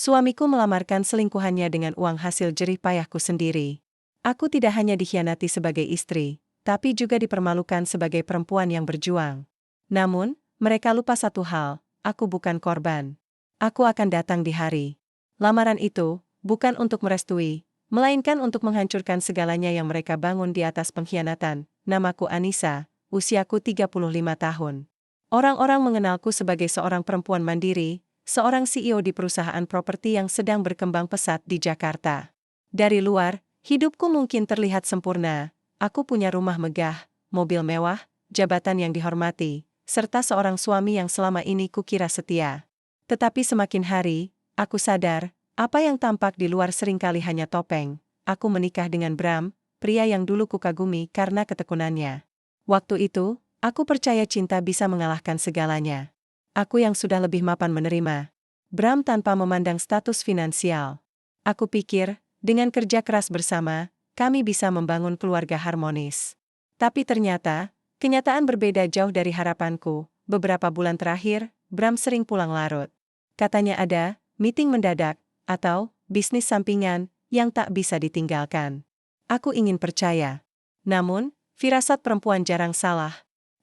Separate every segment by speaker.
Speaker 1: Suamiku melamarkan selingkuhannya dengan uang hasil jerih payahku sendiri. Aku tidak hanya dikhianati sebagai istri, tapi juga dipermalukan sebagai perempuan yang berjuang. Namun, mereka lupa satu hal, aku bukan korban. Aku akan datang di hari lamaran itu, bukan untuk merestui, melainkan untuk menghancurkan segalanya yang mereka bangun di atas pengkhianatan. Namaku Anissa, usiaku 35 tahun. Orang-orang mengenalku sebagai seorang perempuan mandiri, seorang CEO di perusahaan properti yang sedang berkembang pesat di Jakarta. Dari luar, hidupku mungkin terlihat sempurna. Aku punya rumah megah, mobil mewah, jabatan yang dihormati, serta seorang suami yang selama ini kukira setia. Tetapi semakin hari, aku sadar, apa yang tampak di luar seringkali hanya topeng. Aku menikah dengan Bram, pria yang dulu kukagumi karena ketekunannya. Waktu itu, aku percaya cinta bisa mengalahkan segalanya. Aku yang sudah lebih mapan menerima Bram tanpa memandang status finansial. Aku pikir, dengan kerja keras bersama, kami bisa membangun keluarga harmonis. Tapi ternyata, kenyataan berbeda jauh dari harapanku. Beberapa bulan terakhir, Bram sering pulang larut. Katanya ada meeting mendadak, atau bisnis sampingan yang tak bisa ditinggalkan. Aku ingin percaya. Namun, firasat perempuan jarang salah.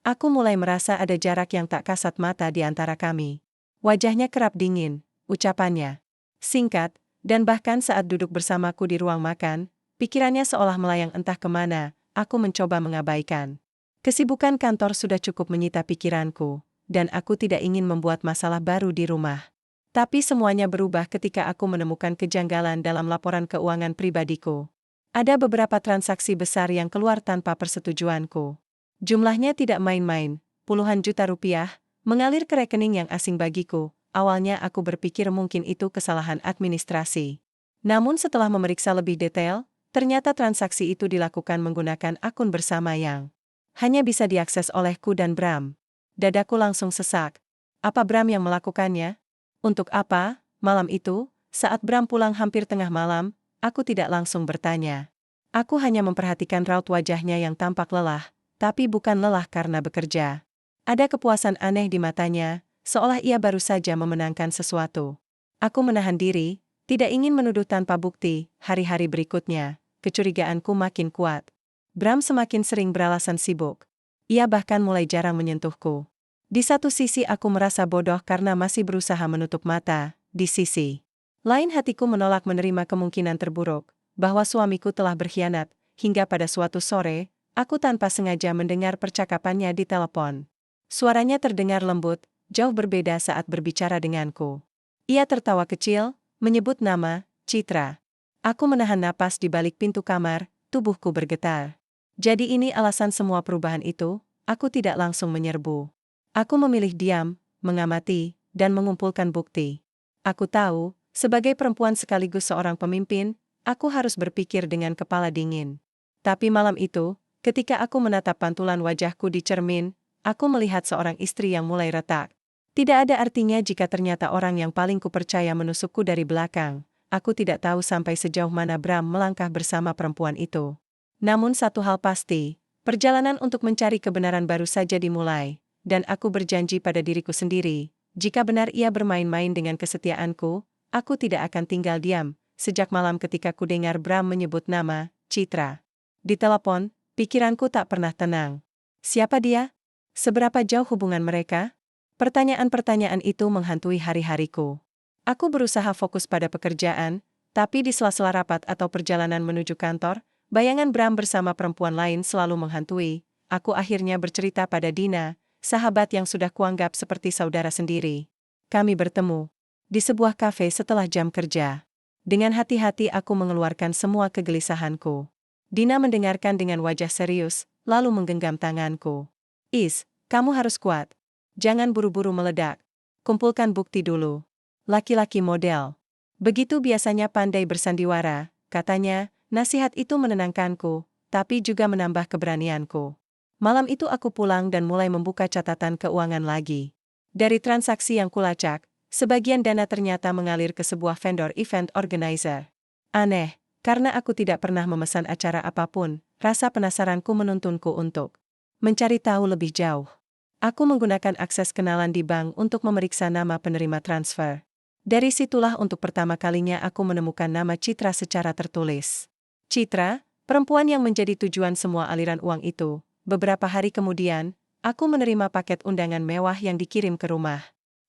Speaker 1: Aku mulai merasa ada jarak yang tak kasat mata di antara kami. Wajahnya kerap dingin, ucapannya singkat, dan bahkan saat duduk bersamaku di ruang makan, pikirannya seolah melayang entah kemana. Aku mencoba mengabaikan. Kesibukan kantor sudah cukup menyita pikiranku, dan aku tidak ingin membuat masalah baru di rumah. Tapi semuanya berubah ketika aku menemukan kejanggalan dalam laporan keuangan pribadiku. Ada beberapa transaksi besar yang keluar tanpa persetujuanku. Jumlahnya tidak main-main, puluhan juta rupiah, mengalir ke rekening yang asing bagiku. Awalnya aku berpikir mungkin itu kesalahan administrasi. Namun setelah memeriksa lebih detail, ternyata transaksi itu dilakukan menggunakan akun bersama yang hanya bisa diakses olehku dan Bram. Dadaku langsung sesak. Apa Bram yang melakukannya? Untuk apa? Malam itu, saat Bram pulang hampir tengah malam, aku tidak langsung bertanya. Aku hanya memperhatikan raut wajahnya yang tampak lelah. Tapi bukan lelah karena bekerja. Ada kepuasan aneh di matanya, seolah ia baru saja memenangkan sesuatu. Aku menahan diri, tidak ingin menuduh tanpa bukti. Hari-hari berikutnya, kecurigaanku makin kuat. Bram semakin sering beralasan sibuk. Ia bahkan mulai jarang menyentuhku. Di satu sisi aku merasa bodoh karena masih berusaha menutup mata, di sisi lain hatiku menolak menerima kemungkinan terburuk, bahwa suamiku telah berkhianat. Hingga pada suatu sore, aku tanpa sengaja mendengar percakapannya di telepon. Suaranya terdengar lembut, jauh berbeda saat berbicara denganku. Ia tertawa kecil, menyebut nama Citra. Aku menahan napas di balik pintu kamar, tubuhku bergetar. Jadi ini alasan semua perubahan itu, aku tidak langsung menyerbu. Aku memilih diam, mengamati, dan mengumpulkan bukti. Aku tahu, sebagai perempuan sekaligus seorang pemimpin, aku harus berpikir dengan kepala dingin. Tapi malam itu, ketika aku menatap pantulan wajahku di cermin, aku melihat seorang istri yang mulai retak. Tidak ada artinya jika ternyata orang yang paling kupercaya menusukku dari belakang. Aku tidak tahu sampai sejauh mana Bram melangkah bersama perempuan itu. Namun satu hal pasti, perjalanan untuk mencari kebenaran baru saja dimulai, dan aku berjanji pada diriku sendiri, jika benar ia bermain-main dengan kesetiaanku, aku tidak akan tinggal diam. Sejak malam ketika kudengar Bram menyebut nama Citra di telepon, pikiranku tak pernah tenang. Siapa dia? Seberapa jauh hubungan mereka? Pertanyaan-pertanyaan itu menghantui hari-hariku. Aku berusaha fokus pada pekerjaan, tapi di sela-sela rapat atau perjalanan menuju kantor, bayangan Bram bersama perempuan lain selalu menghantui. Aku akhirnya bercerita pada Dina, sahabat yang sudah kuanggap seperti saudara sendiri. Kami bertemu di sebuah kafe setelah jam kerja. Dengan hati-hati aku mengeluarkan semua kegelisahanku. Dina mendengarkan dengan wajah serius, lalu menggenggam tanganku. Kamu harus kuat. Jangan buru-buru meledak. Kumpulkan bukti dulu. Laki-laki model begitu biasanya pandai bersandiwara, katanya. Nasihat itu menenangkanku, tapi juga menambah keberanianku. Malam itu aku pulang dan mulai membuka catatan keuangan lagi. Dari transaksi yang kulacak, sebagian dana ternyata mengalir ke sebuah vendor event organizer. Aneh. Karena aku tidak pernah memesan acara apapun, rasa penasaranku menuntunku untuk mencari tahu lebih jauh. Aku menggunakan akses kenalan di bank untuk memeriksa nama penerima transfer. Dari situlah untuk pertama kalinya aku menemukan nama Citra secara tertulis. Citra, perempuan yang menjadi tujuan semua aliran uang itu. Beberapa hari kemudian, aku menerima paket undangan mewah yang dikirim ke rumah.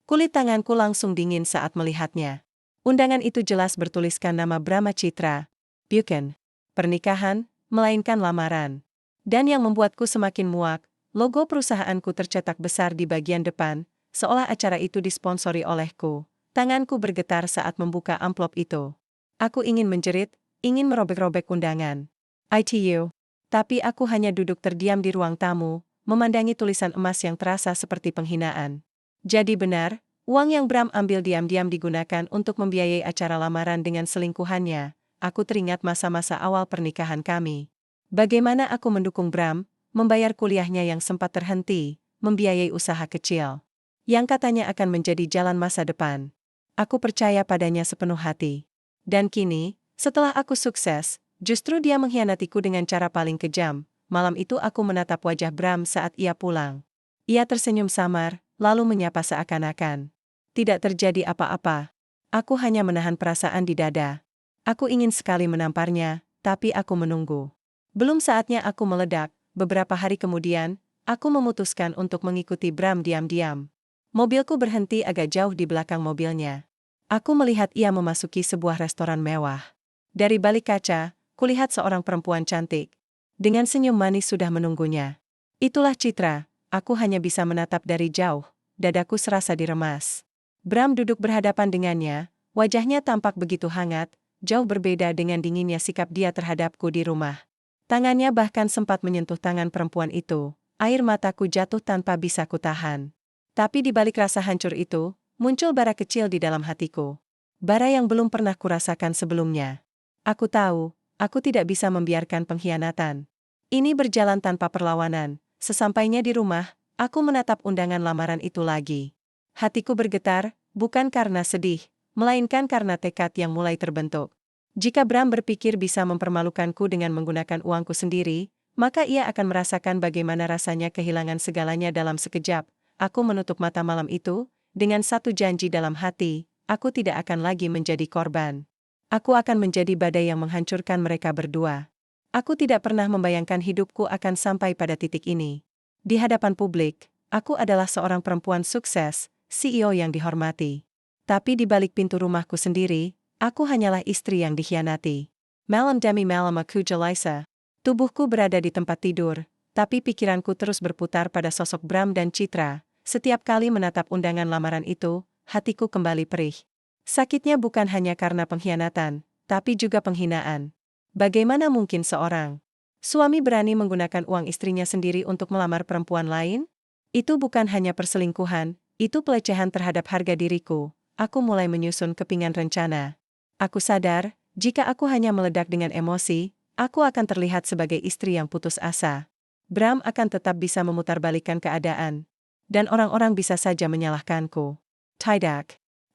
Speaker 1: Kulit tanganku langsung dingin saat melihatnya. Undangan itu jelas bertuliskan nama Brahma Citra, bukan pernikahan, melainkan lamaran. Dan yang membuatku semakin muak, logo perusahaanku tercetak besar di bagian depan, seolah acara itu disponsori olehku. Tanganku bergetar saat membuka amplop itu. Aku ingin menjerit, ingin merobek-robek undangan. ITU. Tapi aku hanya duduk terdiam di ruang tamu, memandangi tulisan emas yang terasa seperti penghinaan. Jadi benar, uang yang Bram ambil diam-diam digunakan untuk membiayai acara lamaran dengan selingkuhannya. Aku teringat masa-masa awal pernikahan kami. Bagaimana aku mendukung Bram, membayar kuliahnya yang sempat terhenti, membiayai usaha kecil yang katanya akan menjadi jalan masa depan. Aku percaya padanya sepenuh hati. Dan kini, setelah aku sukses, justru dia mengkhianatiku dengan cara paling kejam. Malam itu aku menatap wajah Bram saat ia pulang. Ia tersenyum samar, lalu menyapa seakan-akan tidak terjadi apa-apa. Aku hanya menahan perasaan di dada. Aku ingin sekali menamparnya, tapi aku menunggu. Belum saatnya aku meledak. Beberapa hari kemudian, aku memutuskan untuk mengikuti Bram diam-diam. Mobilku berhenti agak jauh di belakang mobilnya. Aku melihat ia memasuki sebuah restoran mewah. Dari balik kaca, kulihat seorang perempuan cantik. Dengan senyum manis sudah menunggunya. Itulah Citra, aku hanya bisa menatap dari jauh, dadaku serasa diremas. Bram duduk berhadapan dengannya, wajahnya tampak begitu hangat, jauh berbeda dengan dinginnya sikap dia terhadapku di rumah. Tangannya bahkan sempat menyentuh tangan perempuan itu, air mataku jatuh tanpa bisa kutahan. Tapi di balik rasa hancur itu, muncul bara kecil di dalam hatiku. Bara yang belum pernah kurasakan sebelumnya. Aku tahu, aku tidak bisa membiarkan pengkhianatan ini berjalan tanpa perlawanan. Sesampainya di rumah, aku menatap undangan lamaran itu lagi. Hatiku bergetar, bukan karena sedih, melainkan karena tekad yang mulai terbentuk. Jika Bram berpikir bisa mempermalukanku dengan menggunakan uangku sendiri, maka ia akan merasakan bagaimana rasanya kehilangan segalanya dalam sekejap. Aku menutup mata malam itu, dengan satu janji dalam hati, aku tidak akan lagi menjadi korban. Aku akan menjadi badai yang menghancurkan mereka berdua. Aku tidak pernah membayangkan hidupku akan sampai pada titik ini. Di hadapan publik, aku adalah seorang perempuan sukses, CEO yang dihormati. Tapi di balik pintu rumahku sendiri, aku hanyalah istri yang dikhianati. Malam demi malam aku jelisa. Tubuhku berada di tempat tidur, tapi pikiranku terus berputar pada sosok Bram dan Citra. Setiap kali menatap undangan lamaran itu, hatiku kembali perih. Sakitnya bukan hanya karena pengkhianatan, tapi juga penghinaan. Bagaimana mungkin seorang suami berani menggunakan uang istrinya sendiri untuk melamar perempuan lain? Itu bukan hanya perselingkuhan, itu pelecehan terhadap harga diriku. Aku mulai menyusun kepingan rencana. Aku sadar, jika aku hanya meledak dengan emosi, aku akan terlihat sebagai istri yang putus asa. Bram akan tetap bisa memutarbalikkan keadaan. Dan orang-orang bisa saja menyalahkanku. Tidak.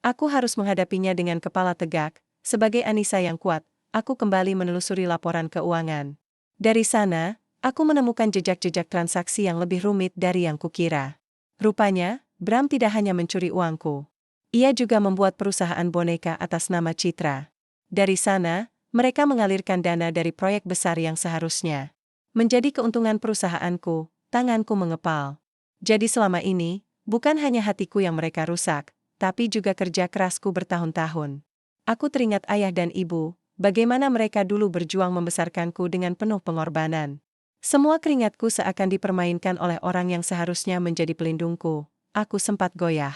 Speaker 1: Aku harus menghadapinya dengan kepala tegak. Sebagai Anissa yang kuat, aku kembali menelusuri laporan keuangan. Dari sana, aku menemukan jejak-jejak transaksi yang lebih rumit dari yang kukira. Rupanya, Bram tidak hanya mencuri uangku. Ia juga membuat perusahaan boneka atas nama Citra. Dari sana, mereka mengalirkan dana dari proyek besar yang seharusnya menjadi keuntungan perusahaanku. Tanganku mengepal. Jadi selama ini, bukan hanya hatiku yang mereka rusak, tapi juga kerja kerasku bertahun-tahun. Aku teringat ayah dan ibu, bagaimana mereka dulu berjuang membesarkanku dengan penuh pengorbanan. Semua keringatku seakan dipermainkan oleh orang yang seharusnya menjadi pelindungku. Aku sempat goyah.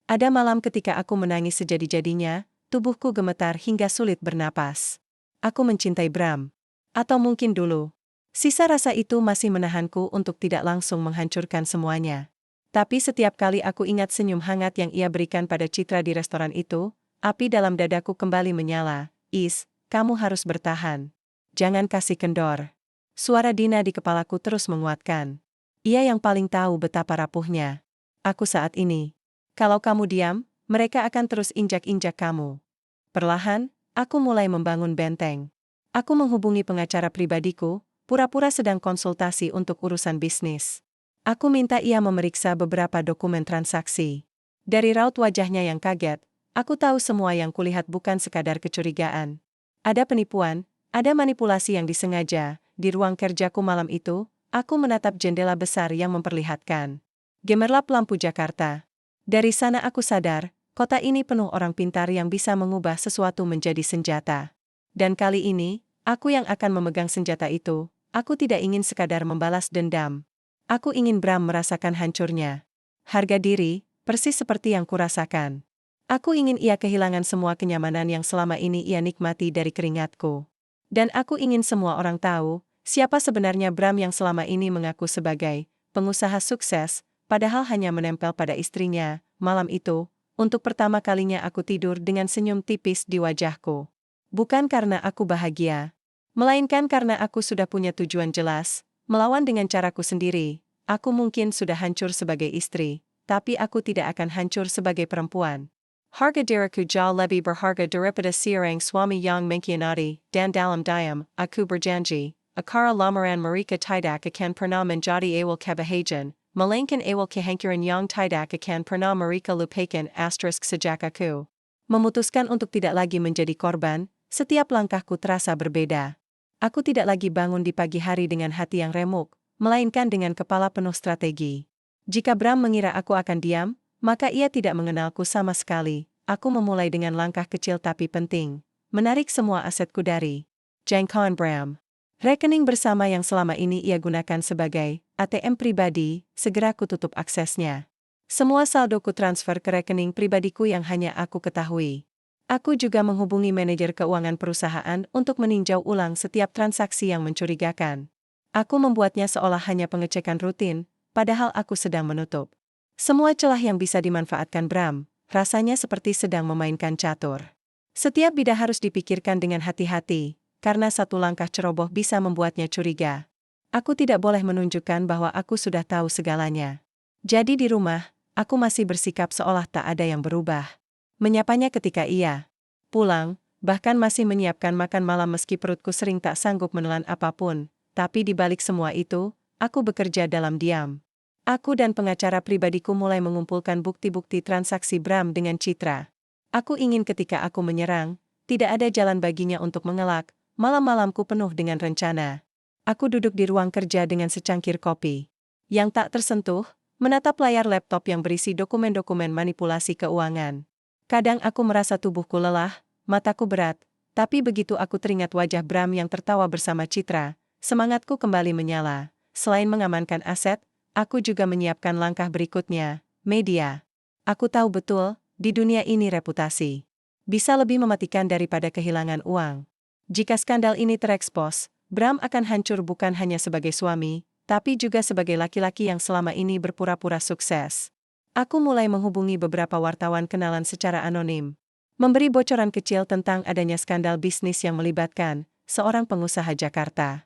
Speaker 1: Ada malam ketika aku menangis sejadi-jadinya, tubuhku gemetar hingga sulit bernapas. Aku mencintai Bram. Atau mungkin dulu, sisa rasa itu masih menahanku untuk tidak langsung menghancurkan semuanya. Tapi setiap kali aku ingat senyum hangat yang ia berikan pada Citra di restoran itu, api dalam dadaku kembali menyala. Kamu harus bertahan. Jangan kasih kendor. Suara Dina di kepalaku terus menguatkan. Ia yang paling tahu betapa rapuhnya aku saat ini. Kalau kamu diam, mereka akan terus injak-injak kamu. Perlahan, aku mulai membangun benteng. Aku menghubungi pengacara pribadiku, pura-pura sedang konsultasi untuk urusan bisnis. Aku minta ia memeriksa beberapa dokumen transaksi. Dari raut wajahnya yang kaget, Aku tahu semua yang kulihat bukan sekadar kecurigaan. Ada penipuan, ada manipulasi yang disengaja. Di ruang kerjaku malam itu, aku menatap jendela besar yang memperlihatkan gemerlap lampu Jakarta. Dari sana aku sadar, kota ini penuh orang pintar yang bisa mengubah sesuatu menjadi senjata. Dan kali ini, aku yang akan memegang senjata itu. Aku tidak ingin sekadar membalas dendam. Aku ingin Bram merasakan hancurnya harga diri, persis seperti yang kurasakan. Aku ingin ia kehilangan semua kenyamanan yang selama ini ia nikmati dari keringatku. Dan aku ingin semua orang tahu, siapa sebenarnya Bram yang selama ini mengaku sebagai pengusaha sukses, padahal hanya menempel pada istrinya. Malam itu, untuk pertama kalinya aku tidur dengan senyum tipis di wajahku. Bukan karena aku bahagia, melainkan karena aku sudah punya tujuan jelas, melawan dengan caraku sendiri. Aku mungkin sudah hancur sebagai istri, tapi aku tidak akan hancur sebagai perempuan. Harga diriku jauh lebih berharga daripada seorang suami yang mengkhianati, dan dalam diam, aku berjanji, akara lamaran mereka tidak akan pernah menjadi awal kebahagiaan, melainkan awal kehancuran yang tidak akan pernah mereka lupakan. Sejak aku memutuskan untuk tidak lagi menjadi korban, setiap langkahku terasa berbeda. Aku tidak lagi bangun di pagi hari dengan hati yang remuk, melainkan dengan kepala penuh strategi. Jika Bram mengira aku akan diam, maka ia tidak mengenalku sama sekali. Aku memulai dengan langkah kecil tapi penting. Menarik semua asetku dari jangkauan Bram. Rekening bersama yang selama ini ia gunakan sebagai ATM pribadi, segera kututup aksesnya. Semua saldo ku transfer ke rekening pribadiku yang hanya aku ketahui. Aku juga menghubungi manajer keuangan perusahaan untuk meninjau ulang setiap transaksi yang mencurigakan. Aku membuatnya seolah hanya pengecekan rutin, padahal aku sedang menutup semua celah yang bisa dimanfaatkan Bram. Rasanya seperti sedang memainkan catur. Setiap bida harus dipikirkan dengan hati-hati, karena satu langkah ceroboh bisa membuatnya curiga. Aku tidak boleh menunjukkan bahwa aku sudah tahu segalanya. Jadi di rumah, aku masih bersikap seolah tak ada yang berubah. Menyapanya ketika ia pulang, bahkan masih menyiapkan makan malam meski perutku sering tak sanggup menelan apapun. Tapi di balik semua itu, aku bekerja dalam diam. Aku dan pengacara pribadiku mulai mengumpulkan bukti-bukti transaksi Bram dengan Citra. Aku ingin ketika aku menyerang, tidak ada jalan baginya untuk mengelak. Malam-malamku penuh dengan rencana. Aku duduk di ruang kerja dengan secangkir kopi yang tak tersentuh, menatap layar laptop yang berisi dokumen-dokumen manipulasi keuangan. Kadang aku merasa tubuhku lelah, mataku berat, tapi begitu aku teringat wajah Bram yang tertawa bersama Citra, semangatku kembali menyala. Selain mengamankan aset, aku juga menyiapkan langkah berikutnya, media. Aku tahu betul, di dunia ini reputasi bisa lebih mematikan daripada kehilangan uang. Jika skandal ini terekspos, Bram akan hancur bukan hanya sebagai suami, tapi juga sebagai laki-laki yang selama ini berpura-pura sukses. Aku mulai menghubungi beberapa wartawan kenalan secara anonim, memberi bocoran kecil tentang adanya skandal bisnis yang melibatkan seorang pengusaha Jakarta.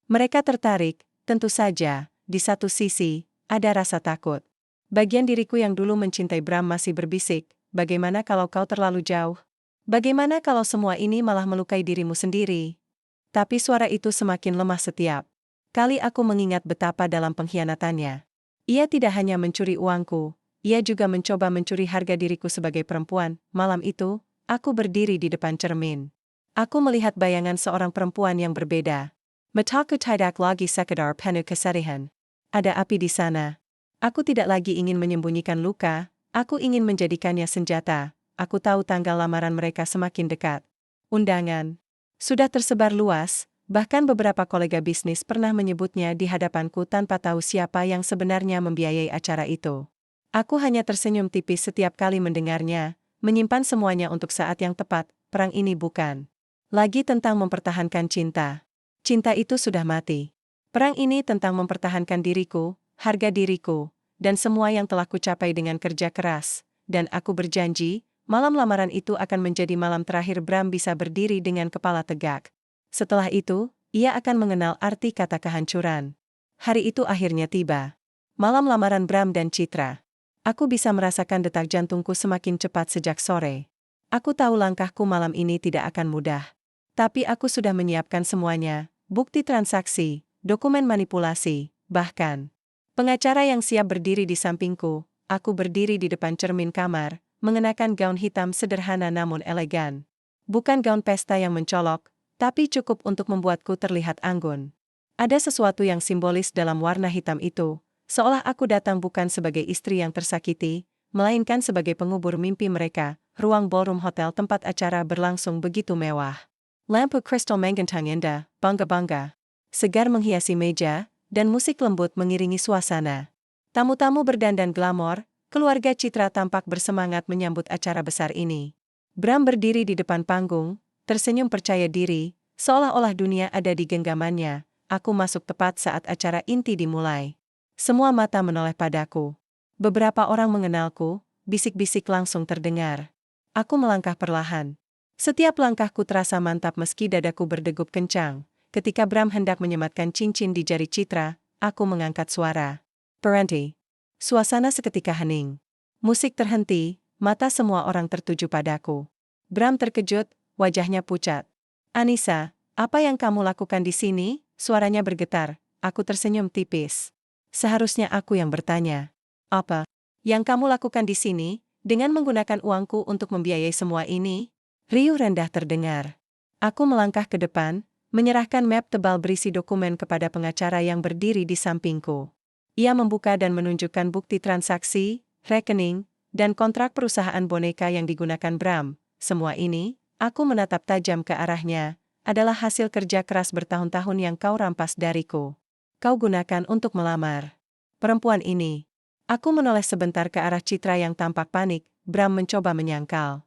Speaker 1: Mereka tertarik, tentu saja. Di satu sisi, ada rasa takut. Bagian diriku yang dulu mencintai Bram masih berbisik, bagaimana kalau kau terlalu jauh? Bagaimana kalau semua ini malah melukai dirimu sendiri? Tapi suara itu semakin lemah setiap kali aku mengingat betapa dalam pengkhianatannya. Ia tidak hanya mencuri uangku, ia juga mencoba mencuri harga diriku sebagai perempuan. Malam itu, aku berdiri di depan cermin. Aku melihat bayangan seorang perempuan yang berbeda. Mataku tidak lagi sekedar penuh kesedihan. Ada api di sana. Aku tidak lagi ingin menyembunyikan luka, aku ingin menjadikannya senjata. Aku tahu tanggal lamaran mereka semakin dekat. Undangan sudah tersebar luas, bahkan beberapa kolega bisnis pernah menyebutnya di hadapanku tanpa tahu siapa yang sebenarnya membiayai acara itu. Aku hanya tersenyum tipis setiap kali mendengarnya, menyimpan semuanya untuk saat yang tepat. Perang ini bukan lagi tentang mempertahankan cinta. Cinta itu sudah mati. Perang ini tentang mempertahankan diriku, harga diriku, dan semua yang telah kucapai dengan kerja keras. Dan aku berjanji, malam lamaran itu akan menjadi malam terakhir Bram bisa berdiri dengan kepala tegak. Setelah itu, ia akan mengenal arti kata kehancuran. Hari itu akhirnya tiba. Malam lamaran Bram dan Citra. Aku bisa merasakan detak jantungku semakin cepat sejak sore. Aku tahu langkahku malam ini tidak akan mudah. Tapi aku sudah menyiapkan semuanya, bukti transaksi, dokumen manipulasi, bahkan pengacara yang siap berdiri di sampingku. Aku berdiri di depan cermin kamar, mengenakan gaun hitam sederhana namun elegan. Bukan gaun pesta yang mencolok, tapi cukup untuk membuatku terlihat anggun. Ada sesuatu yang simbolis dalam warna hitam itu, seolah aku datang bukan sebagai istri yang tersakiti, melainkan sebagai pengubur mimpi mereka. Ruang ballroom hotel tempat acara berlangsung begitu mewah. Lampu kristal menggentang indah, bangga-bangga. Segar menghiasi meja, dan musik lembut mengiringi suasana. Tamu-tamu berdandan glamor, keluarga Citra tampak bersemangat menyambut acara besar ini. Bram berdiri di depan panggung, tersenyum percaya diri, seolah-olah dunia ada di genggamannya. Aku masuk tepat saat acara inti dimulai. Semua mata menoleh padaku. Beberapa orang mengenalku, bisik-bisik langsung terdengar. Aku melangkah perlahan. Setiap langkahku terasa mantap meski dadaku berdegup kencang. Ketika Bram hendak menyematkan cincin di jari Citra, aku mengangkat suara. Berhenti. Suasana seketika hening. Musik terhenti, mata semua orang tertuju padaku. Bram terkejut, wajahnya pucat. Anissa, apa yang kamu lakukan di sini? Suaranya bergetar. Aku tersenyum tipis. Seharusnya aku yang bertanya. Apa yang kamu lakukan di sini? Dengan menggunakan uangku untuk membiayai semua ini? Riuh rendah terdengar. Aku melangkah ke depan, menyerahkan map tebal berisi dokumen kepada pengacara yang berdiri di sampingku. Ia membuka dan menunjukkan bukti transaksi, rekening, dan kontrak perusahaan boneka yang digunakan Bram. Semua ini, aku menatap tajam ke arahnya, adalah hasil kerja keras bertahun-tahun yang kau rampas dariku. Kau gunakan untuk melamar perempuan ini. Aku menoleh sebentar ke arah Citra yang tampak panik. Bram mencoba menyangkal.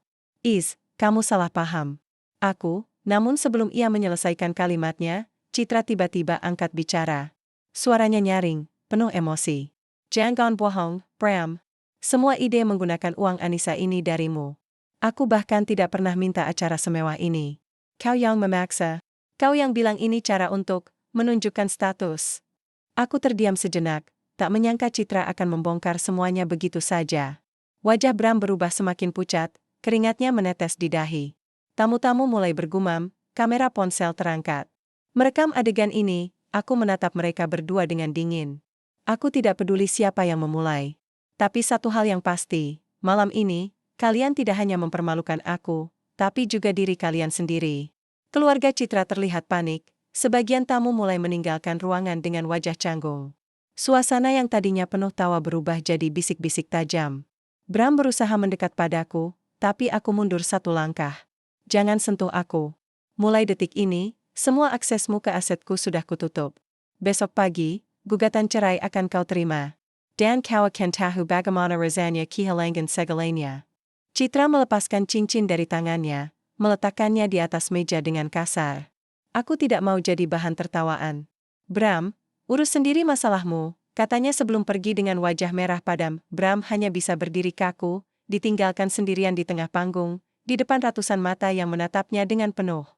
Speaker 1: Kamu salah paham. Namun sebelum ia menyelesaikan kalimatnya, Citra tiba-tiba angkat bicara. Suaranya nyaring, penuh emosi. Jangan bohong, Bram. Semua ide menggunakan uang Anissa ini darimu. Aku bahkan tidak pernah minta acara semewah ini. Kau yang memaksa. Kau yang bilang ini cara untuk menunjukkan status. Aku terdiam sejenak. Tak menyangka Citra akan membongkar semuanya begitu saja. Wajah Bram berubah semakin pucat, keringatnya menetes di dahi. Tamu-tamu mulai bergumam, kamera ponsel terangkat. Merekam adegan ini, aku menatap mereka berdua dengan dingin. Aku tidak peduli siapa yang memulai. Tapi satu hal yang pasti, malam ini, kalian tidak hanya mempermalukan aku, tapi juga diri kalian sendiri. Keluarga Citra terlihat panik, sebagian tamu mulai meninggalkan ruangan dengan wajah canggung. Suasana yang tadinya penuh tawa berubah jadi bisik-bisik tajam. Bram berusaha mendekat padaku, tapi aku mundur satu langkah. Jangan sentuh aku. Mulai detik ini, semua aksesmu ke asetku sudah kututup. Besok pagi, gugatan cerai akan kau terima. Dan kau akan tahu bagaimana rasanya kehilangan segalanya. Citra melepaskan cincin dari tangannya, meletakkannya di atas meja dengan kasar. Aku tidak mau jadi bahan tertawaan. Bram, urus sendiri masalahmu, katanya sebelum pergi dengan wajah merah padam. Bram hanya bisa berdiri kaku, ditinggalkan sendirian di tengah panggung, di depan ratusan mata yang menatapnya dengan penuh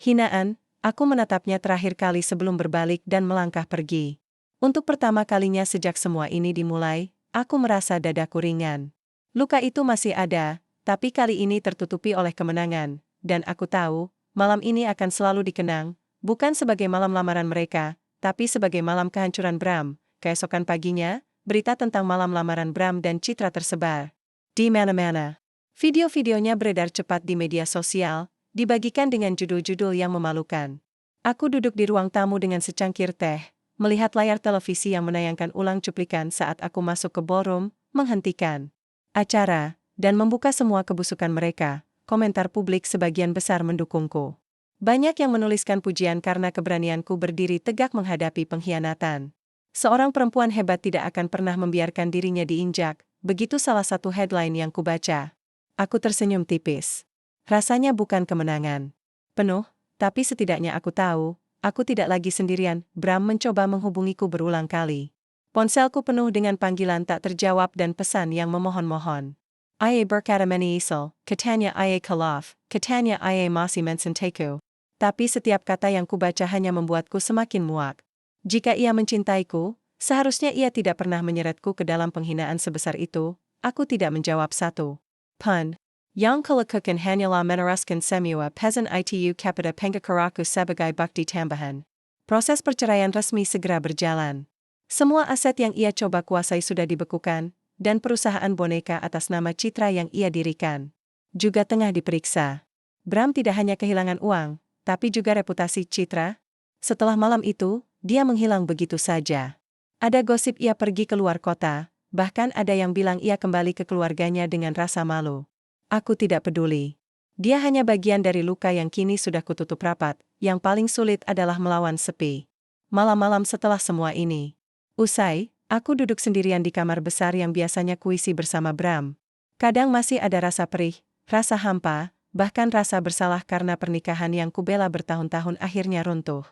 Speaker 1: hinaan. Aku menatapnya terakhir kali sebelum berbalik dan melangkah pergi. Untuk pertama kalinya sejak semua ini dimulai, aku merasa dadaku ringan. Luka itu masih ada, tapi kali ini tertutupi oleh kemenangan, dan aku tahu, malam ini akan selalu dikenang, bukan sebagai malam lamaran mereka, tapi sebagai malam kehancuran Bram. Keesokan paginya, berita tentang malam lamaran Bram dan Citra tersebar di mana-mana. Video-videonya beredar cepat di media sosial, dibagikan dengan judul-judul yang memalukan. Aku duduk di ruang tamu dengan secangkir teh, melihat layar televisi yang menayangkan ulang cuplikan saat aku masuk ke ballroom, menghentikan acara, dan membuka semua kebusukan mereka. Komentar publik sebagian besar mendukungku. Banyak yang menuliskan pujian karena keberanianku berdiri tegak menghadapi pengkhianatan. Seorang perempuan hebat tidak akan pernah membiarkan dirinya diinjak, begitu salah satu headline yang kubaca. Aku tersenyum tipis. Rasanya bukan kemenangan penuh, tapi setidaknya aku tahu, aku tidak lagi sendirian. Bram mencoba menghubungiku berulang kali. Ponselku penuh dengan panggilan tak terjawab dan pesan yang memohon-mohon. Ia berkata menyesal, katanya ia kalaf, katanya ia masih mencintai. Tapi setiap kata yang kubaca hanya membuatku semakin muak. Jika ia mencintaiku, seharusnya ia tidak pernah menyeretku ke dalam penghinaan sebesar itu. Aku tidak menjawab satu pun. Yang kulakukan hanyalah meneruskan semua pesan itu kepada pengakaraku sebagai bukti tambahan. Proses perceraian resmi segera berjalan. Semua aset yang ia coba kuasai sudah dibekukan, dan perusahaan boneka atas nama Citra yang ia dirikan juga tengah diperiksa. Bram tidak hanya kehilangan uang, tapi juga reputasi Citra. Setelah malam itu, dia menghilang begitu saja. Ada gosip ia pergi ke luar kota, bahkan ada yang bilang ia kembali ke keluarganya dengan rasa malu. Aku tidak peduli. Dia hanya bagian dari luka yang kini sudah kututup rapat. Yang paling sulit adalah melawan sepi. Malam-malam setelah semua ini usai, aku duduk sendirian di kamar besar yang biasanya kuisi bersama Bram. Kadang masih ada rasa perih, rasa hampa, bahkan rasa bersalah karena pernikahan yang kubela bertahun-tahun akhirnya runtuh.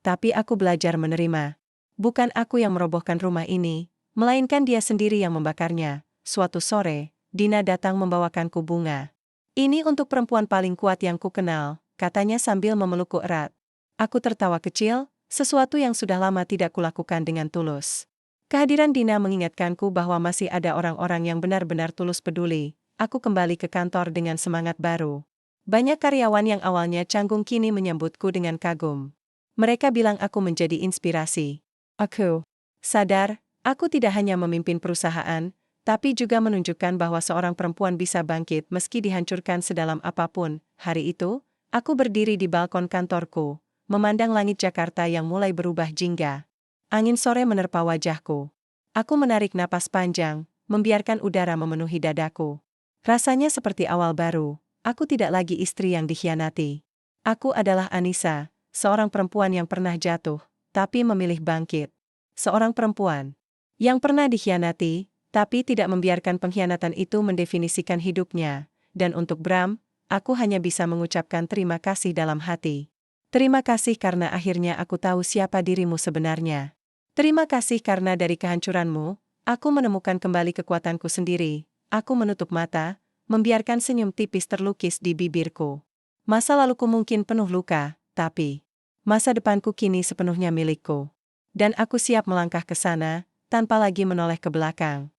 Speaker 1: Tapi aku belajar menerima. Bukan aku yang merobohkan rumah ini, melainkan dia sendiri yang membakarnya. Suatu sore, Dina datang membawakanku bunga. Ini untuk perempuan paling kuat yang ku kenal, katanya sambil memelukku erat. Aku tertawa kecil, sesuatu yang sudah lama tidak kulakukan dengan tulus. Kehadiran Dina mengingatkanku bahwa masih ada orang-orang yang benar-benar tulus peduli. Aku kembali ke kantor dengan semangat baru. Banyak karyawan yang awalnya canggung kini menyambutku dengan kagum. Mereka bilang aku menjadi inspirasi. Aku sadar, aku tidak hanya memimpin perusahaan, tapi juga menunjukkan bahwa seorang perempuan bisa bangkit meski dihancurkan sedalam apapun. Hari itu, aku berdiri di balkon kantorku, memandang langit Jakarta yang mulai berubah jingga. Angin sore menerpa wajahku. Aku menarik napas panjang, membiarkan udara memenuhi dadaku. Rasanya seperti awal baru, aku tidak lagi istri yang dikhianati. Aku adalah Anissa, seorang perempuan yang pernah jatuh, tapi memilih bangkit. Seorang perempuan yang pernah dikhianati, tapi tidak membiarkan pengkhianatan itu mendefinisikan hidupnya. Dan untuk Bram, aku hanya bisa mengucapkan terima kasih dalam hati. Terima kasih karena akhirnya aku tahu siapa dirimu sebenarnya. Terima kasih karena dari kehancuranmu, aku menemukan kembali kekuatanku sendiri. Aku menutup mata, membiarkan senyum tipis terlukis di bibirku. Masa laluku mungkin penuh luka, tapi masa depanku kini sepenuhnya milikku. Dan aku siap melangkah ke sana, tanpa lagi menoleh ke belakang.